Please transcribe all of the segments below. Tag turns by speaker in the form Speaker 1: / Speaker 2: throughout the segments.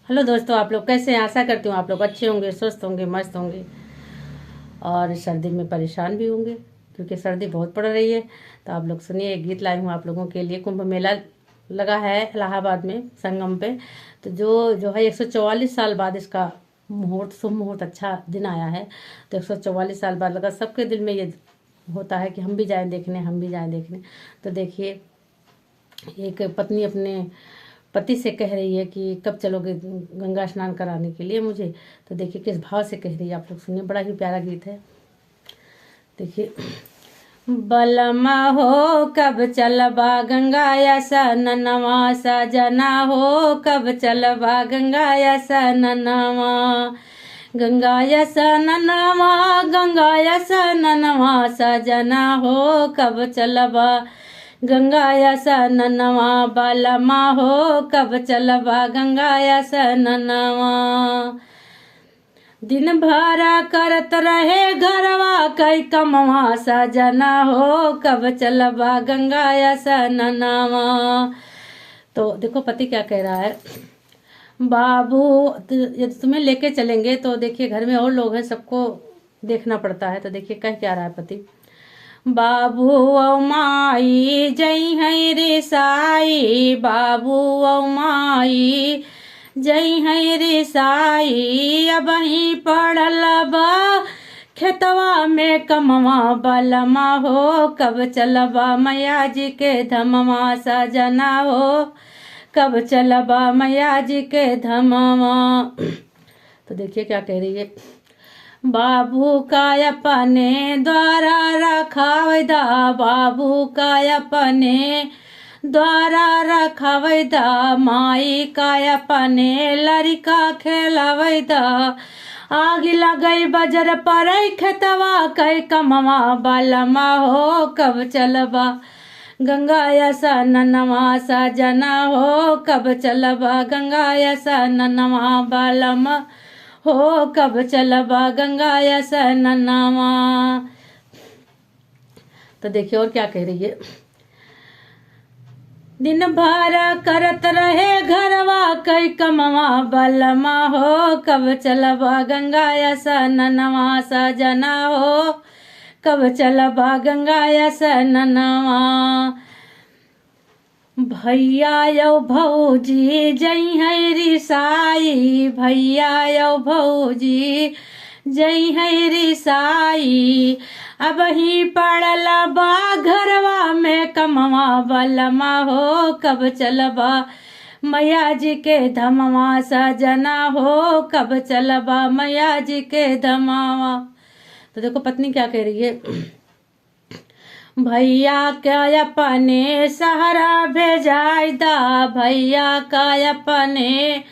Speaker 1: Hello दोस्तों, आप लोग कैसे हैं? आशा करती हूँ आप लोग अच्छे होंगे, स्वस्थ होंगे, मस्त होंगे और सर्दी में परेशान भी होंगे क्योंकि सर्दी बहुत पड़ रही है। तो आप लोग सुनिए, एक गीत लाई हूँ आप लोगों के लिए। कुंभ मेला लगा है इलाहाबाद में संगम पे। तो जो है 144 साल बाद इसका मुहूर्त, शुभ मुहूर्त, अच्छा दिन आया है। तो 144 साल बाद लगा, सबके दिल में ये होता है कि हम भी जाएं देखने, हम भी जाएं देखने। तो देखिए, एक पत्नी अपने पति से कह रही है कि कब चलोगे गंगा स्नान कराने के लिए मुझे। तो देखिए किस भाव से कह रही है, आप लोग सुनिए, बड़ा ही प्यारा गीत है। देखिए, बलमा हो कब चलबा गंगा सननवा, सजना हो कब चलबा गंगा सननवा, गंगा सननवा, गंगा सननवा, सजना हो कब चलबा गंगा सननवा, बलमा हो कब चलबा गंगा सननवा। दिन भर करत रहे घरवा कई कमवा, सजना हो कब चलबा गंगा सननवा। तो देखो पति क्या कह रहा है, बाबू यदि तुम्हें लेके चलेंगे तो देखिए घर में और लोग हैं, सबको देखना पड़ता है। तो देखिए कह क्या रहा है पति, बाबू औ माई जई है रे साई, बाबू औ माई जई है रे साई, अब ही पड़ल बा खेतवा में कमवा, बलमा हो कब चलबा मैया जी के धमवा, सजना हो कब चलबा मैया जी के धमवा। तो देखिए क्या कह रही है, बाबू का अपने द्वारा रखावदा, बाबू का अपने द्वारा रखावदा, माई का अपने लड़का खेलावदा, आग लगई बजर पर खेतवा कई कमवा, बलमा हो कब चलबा गंगा सननवा, सजना हो कब चलबा गंगा सननवा, बलमा हो कब चलबा गंगा सननवा। तो देखिए और क्या कह रही है, दिन भर करत रहे घरवा कई कमवा, बलमा हो कब चलबा गंगा सननवा, सजना हो कब चलबा गंगा सननवा। भैया यौ भौजी जई है रिसाई, भैया यौ भौजी जई है रिसाई, अब ही पड़ल बा घरवा में कमवा, बलमा हो कब चलबा मैया जी के धमवा, सजना हो कब चलबा मैया जी के धमवा। तो देखो पत्नी क्या कह रही है, भैया का अपने सहारा भेजाई दा, भैया का अपने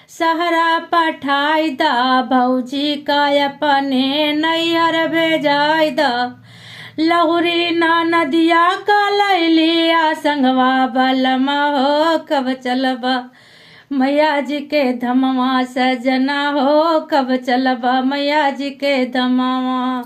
Speaker 1: सहारा पठाई दा, भौजी का अपने नैहर भेजाई दा, लहुरी ना नदिया का लैलिया संगवा, बलमा हो कब चलबा मैया जी के धमवा, सजना हो कब चलबा मैया जी के धमवा।